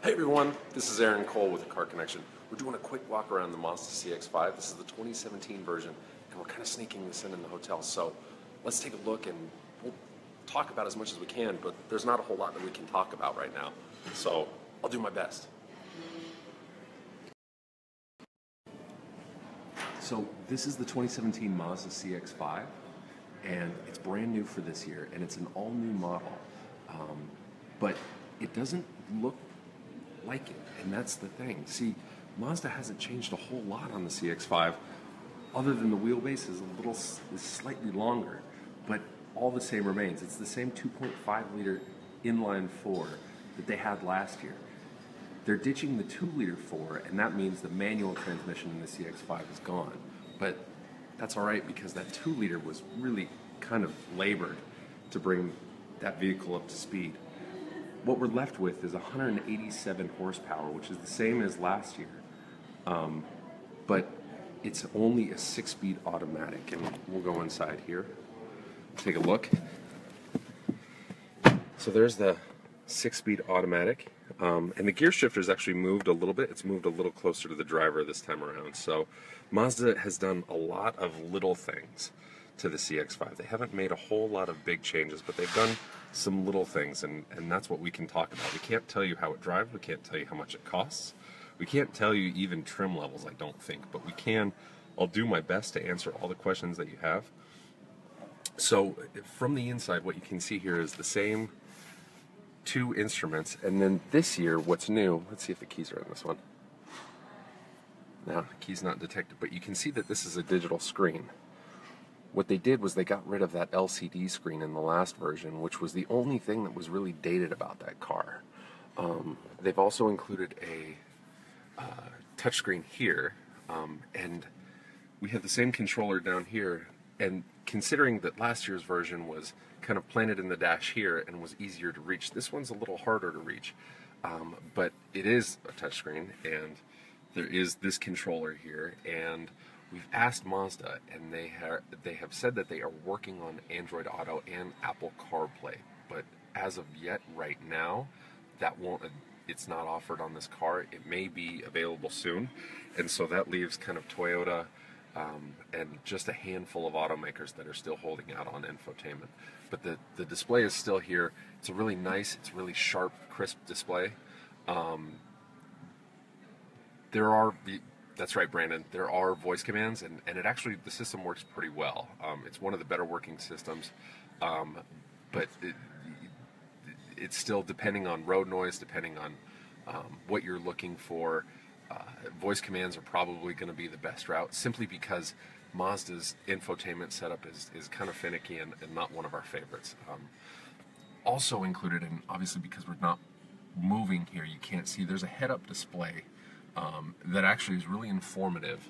Hey everyone, this is Aaron Cole with the Car Connection. We're doing a quick walk around the Mazda CX-5. This is the 2017 version, and we're kind of sneaking this in the hotel. So let's take a look, and we'll talk about as much as we can, but there's not a whole lot that we can talk about right now. So I'll do my best. So this is the 2017 Mazda CX-5, and it's brand new for this year, and it's an all-new model. But it doesn't look like it, and that's the thing. See, Mazda hasn't changed a whole lot on the CX-5, other than the wheelbase is slightly longer, but all the same remains. It's the same 2.5 liter inline four that they had last year. They're ditching the 2 liter four, and that means the manual transmission in the CX-5 is gone. But that's all right, because that 2 liter was really kind of labored to bring that vehicle up to speed. What we're left with is 187 horsepower, which is the same as last year, but it's only a 6-speed automatic. And we'll go inside here, take a look. So there's the 6-speed automatic, and the gear shifter's actually moved a little bit. It's moved a little closer to the driver this time around. So Mazda has done a lot of little things to the CX-5. They haven't made a whole lot of big changes, but they've done some little things, and that's what we can talk about. We can't tell you how it drives, we can't tell you how much it costs, we can't tell you even trim levels, I don't think, but we can. I'll do my best to answer all the questions that you have. So from the inside, what you can see here is the same 2 instruments, and then this year what's new, let's see if the keys are in this one. No, the key's not detected, but you can see that this is a digital screen. What they did was they got rid of that LCD screen in the last version, which was the only thing that was really dated about that car. They've also included a touchscreen here, and we have the same controller down here. And considering that last year's version was kind of planted in the dash here and was easier to reach, this one's a little harder to reach. But it is a touchscreen, and there is this controller here, and we've asked Mazda, and they have said that they are working on Android Auto and Apple CarPlay, but as of yet, right now, it's not offered on this car. It may be available soon, and so that leaves kind of Toyota and just a handful of automakers that are still holding out on infotainment. But the display is still here. It's a really nice, it's really sharp, crisp display. That's right, Brandon. There are voice commands, and the system works pretty well. It's one of the better working systems, but it's still depending on road noise, depending on what you're looking for. Voice commands are probably going to be the best route, simply because Mazda's infotainment setup is kind of finicky and not one of our favorites. Also included, and obviously because we're not moving here, you can't see, there's a head-up display that actually is really informative,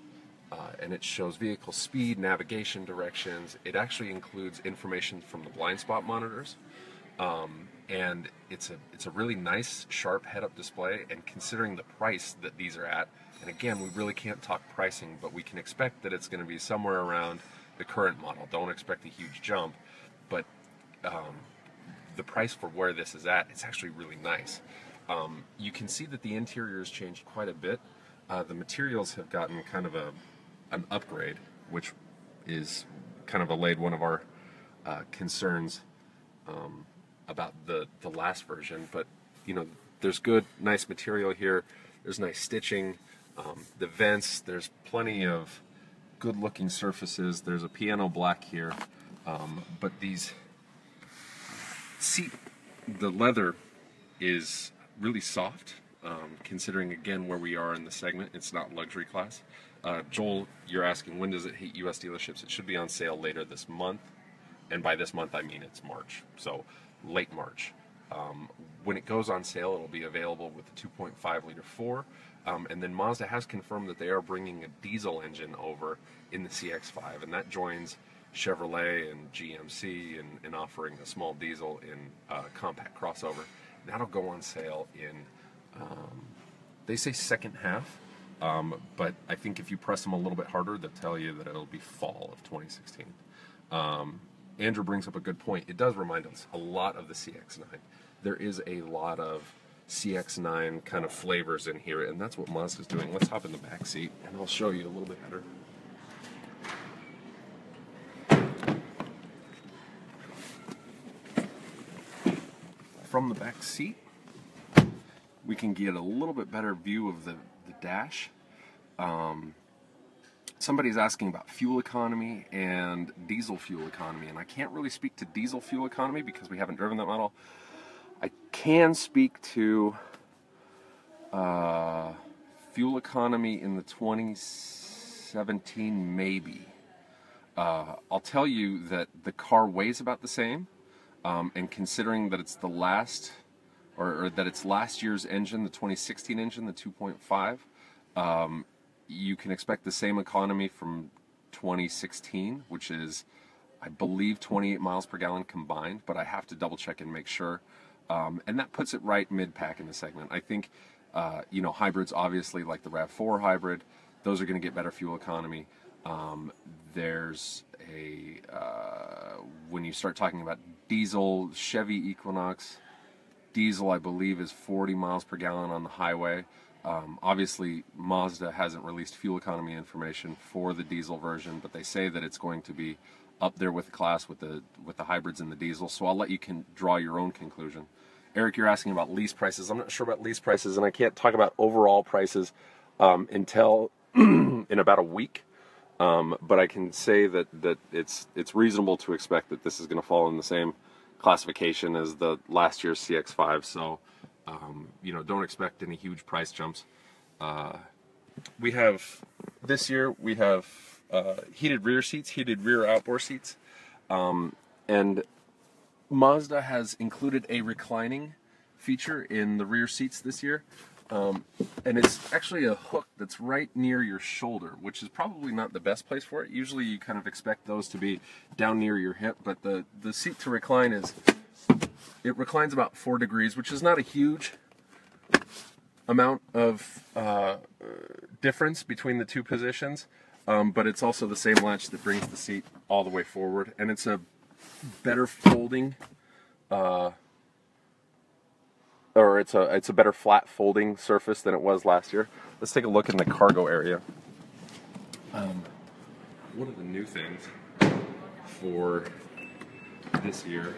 and it shows vehicle speed, navigation directions. It actually includes information from the blind spot monitors, and it's a really nice, sharp head-up display. And considering the price that these are at, and again, we really can't talk pricing, but we can expect that it's going to be somewhere around the current model. Don't expect a huge jump, but the price for where this is at, it's actually really nice. You can see that the interior has changed quite a bit. The materials have gotten kind of an upgrade, which is kind of allayed one of our concerns about the last version. But you know, there's good, nice material here. There's nice stitching. The vents, there's plenty of good-looking surfaces. There's a piano black here, but the leather is really soft, considering again where we are in the segment. It's not luxury class. Joel, you're asking, when does it hit US dealerships? It should be on sale later this month, and by this month I mean it's March, so late March. When it goes on sale, it'll be available with the 2.5 liter 4, and then Mazda has confirmed that they are bringing a diesel engine over in the CX-5, and that joins Chevrolet and GMC in offering a small diesel in compact crossover. That'll go on sale in, they say second half, but I think if you press them a little bit harder, they'll tell you that it'll be fall of 2016. Andrew brings up a good point. It does remind us a lot of the CX-9. There is a lot of CX-9 kind of flavors in here, and that's what Mazda's doing. Let's hop in the back seat, and I'll show you a little bit better. From the back seat, we can get a little bit better view of the dash. Somebody's asking about fuel economy and diesel fuel economy, and I can't really speak to diesel fuel economy because we haven't driven that model. I can speak to fuel economy in the 2017 maybe. I'll tell you that the car weighs about the same, and considering that it's the last, or that it's last year's engine, the 2016 engine, the 2.5, you can expect the same economy from 2016, which is, I believe, 28 miles per gallon combined, but I have to double check and make sure. And that puts it right mid-pack in the segment. I think, you know, hybrids, obviously, like the RAV4 hybrid, those are going to get better fuel economy. There's a, when you start talking about diesel, Chevy Equinox, diesel, I believe, is 40 miles per gallon on the highway. Obviously, Mazda hasn't released fuel economy information for the diesel version, but they say that it's going to be up there with the class with the hybrids and the diesel. So I'll let you draw your own conclusion. Eric, you're asking about lease prices. I'm not sure about lease prices, and I can't talk about overall prices until in about a week. But I can say that it's reasonable to expect that this is going to fall in the same classification as the last year's CX-5. So. You know, don't expect any huge price jumps. We have, this year, we have heated rear seats, heated rear outboard seats, and Mazda has included a reclining feature in the rear seats this year, and it's actually a hook that's right near your shoulder, which is probably not the best place for it. Usually you kind of expect those to be down near your hip, but the seat to recline is, it reclines about 4 degrees, which is not a huge amount of difference between the two positions, but it's also the same latch that brings the seat all the way forward, and it's a better folding, or it's a better flat folding surface than it was last year. Let's take a look in the cargo area. One of the new things for this year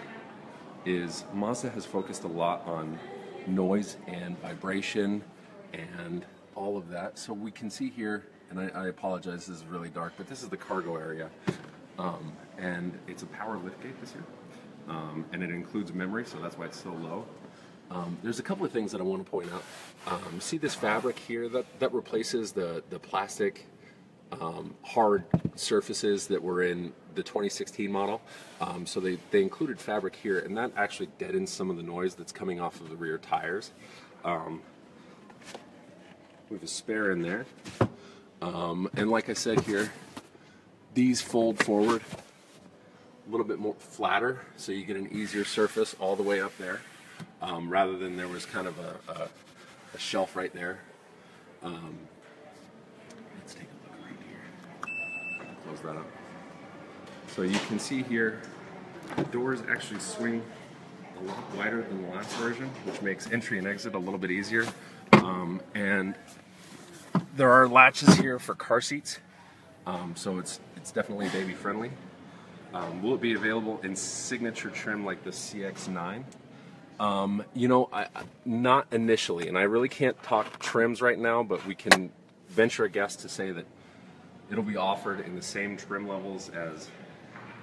is Mazda has focused a lot on noise and vibration and all of that. So we can see here, and I apologize, this is really dark, but this is the cargo area. And it's a power liftgate this year. And it includes memory, so that's why it's so low. There's a couple of things that I want to point out. See this fabric here? That replaces the plastic hard surfaces that were in the 2016 model. So they included fabric here, and that actually deadens some of the noise that's coming off of the rear tires. We have a spare in there. And like I said here, these fold forward a little bit more flatter, so you get an easier surface all the way up there, rather than there was kind of a shelf right there. Let's take a look right here. Close that up. So you can see here, the doors actually swing a lot wider than the last version, which makes entry and exit a little bit easier. And there are latches here for car seats, so it's definitely baby friendly. Will it be available in signature trim like the CX-9? You know, not initially, and I really can't talk trims right now, but we can venture a guess to say that it'll be offered in the same trim levels as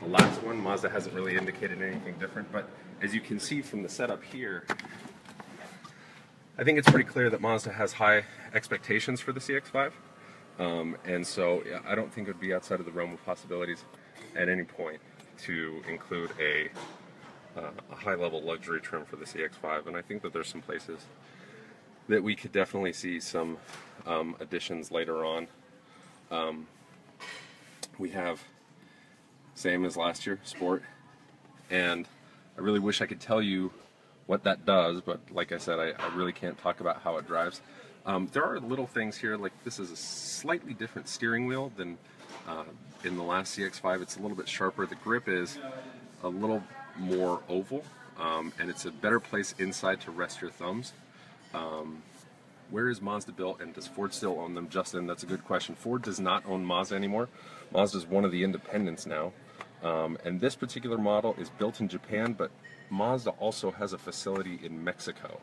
the last one. Mazda hasn't really indicated anything different, but as you can see from the setup here, I think it's pretty clear that Mazda has high expectations for the CX-5, and so I don't think it would be outside of the realm of possibilities at any point to include a high-level luxury trim for the CX-5, and I think that there's some places that we could definitely see some additions later on. We have, same as last year, Sport, and I really wish I could tell you what that does, but like I said, I really can't talk about how it drives. There are little things here, like this is a slightly different steering wheel than in the last CX-5. It's a little bit sharper. The grip is a little more oval, and it's a better place inside to rest your thumbs. Where is Mazda built, and does Ford still own them? Justin, that's a good question. Ford does not own Mazda anymore. Mazda is one of the independents now. And this particular model is built in Japan, but Mazda also has a facility in Mexico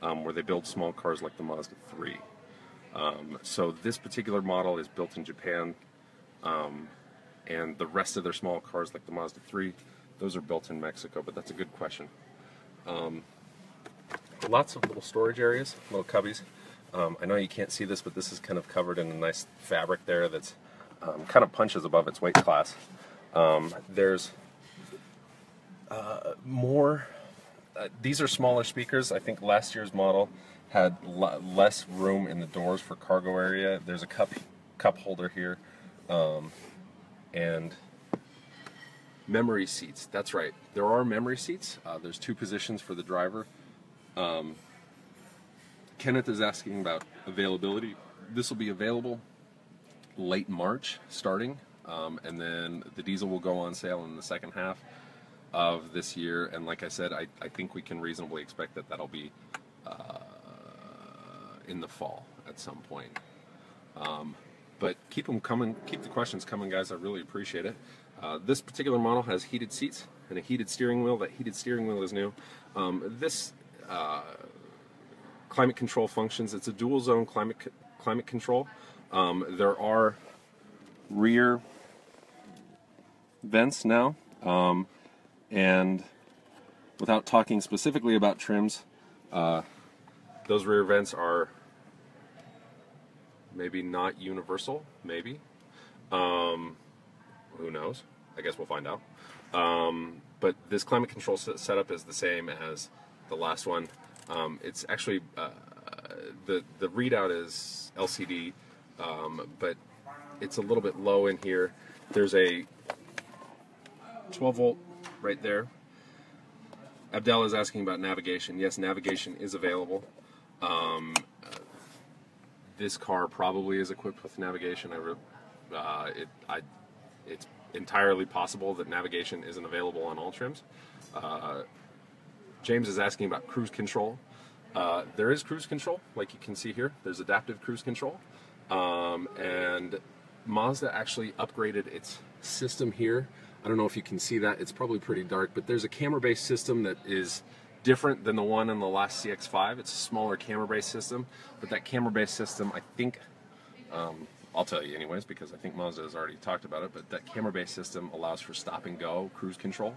where they build small cars like the Mazda 3. So this particular model is built in Japan, and the rest of their small cars like the Mazda 3, those are built in Mexico, but that's a good question. Lots of little storage areas, little cubbies. I know you can't see this, but this is kind of covered in a nice fabric there that's kind of punches above its weight class. There's more. These are smaller speakers. I think last year's model had less room in the doors for cargo area. There's a cup holder here, and memory seats. That's right. There are memory seats. There's 2 positions for the driver. Kenneth is asking about availability. This will be available late March starting, and then the diesel will go on sale in the second half of this year. And like I said, I think we can reasonably expect that that'll be in the fall at some point. But keep them coming, keep the questions coming, guys. I really appreciate it. This particular model has heated seats and a heated steering wheel. That heated steering wheel is new. This climate control functions. It's a dual zone climate control. There are rear vents now, and without talking specifically about trims, those rear vents are maybe not universal, maybe. Who knows? I guess we'll find out. But this climate control setup is the same as the last one. It's actually, the readout is LCD, but it's a little bit low in here. There's a 12 volt right there. Abdel is asking about navigation. Yes, navigation is available. This car probably is equipped with navigation. It's entirely possible that navigation isn't available on all trims. James is asking about cruise control. There is cruise control, like you can see here. There's adaptive cruise control. And Mazda actually upgraded its system here. I don't know if you can see that. It's probably pretty dark, but there's a camera-based system that is different than the one in the last CX-5. It's a smaller camera-based system, but that camera-based system, I think, I'll tell you anyways, because I think Mazda has already talked about it, but that camera-based system allows for stop-and-go cruise control.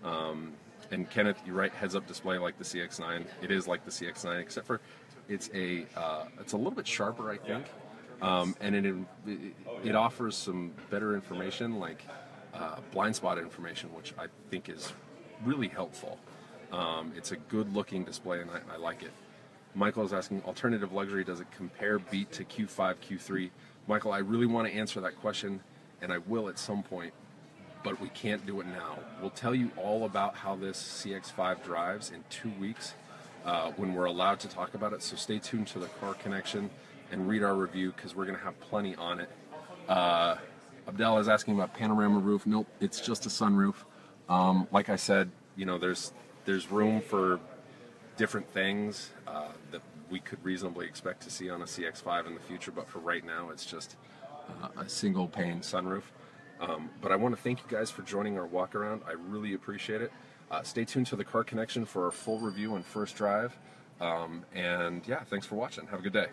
And Kenneth, you're right, heads-up display like the CX-9. It is like the CX-9, except for it's a little bit sharper, I think, and it offers some better information, like blind spot information, which I think is really helpful. It's a good-looking display, and I like it. Michael is asking, alternative luxury, does it compare Beat to Q5, Q3? Michael, I really want to answer that question, and I will at some point, but we can't do it now. We'll tell you all about how this CX-5 drives in 2 weeks when we're allowed to talk about it, so stay tuned to the Car Connection and read our review, because we're going to have plenty on it. Abdel is asking about panorama roof. Nope, it's just a sunroof. Like I said, you know, there's room for different things that we could reasonably expect to see on a CX-5 in the future, but for right now, it's just a single pane sunroof. But I want to thank you guys for joining our walk around. I really appreciate it. Stay tuned to the Car Connection for our full review and first drive. And yeah, thanks for watching. Have a good day.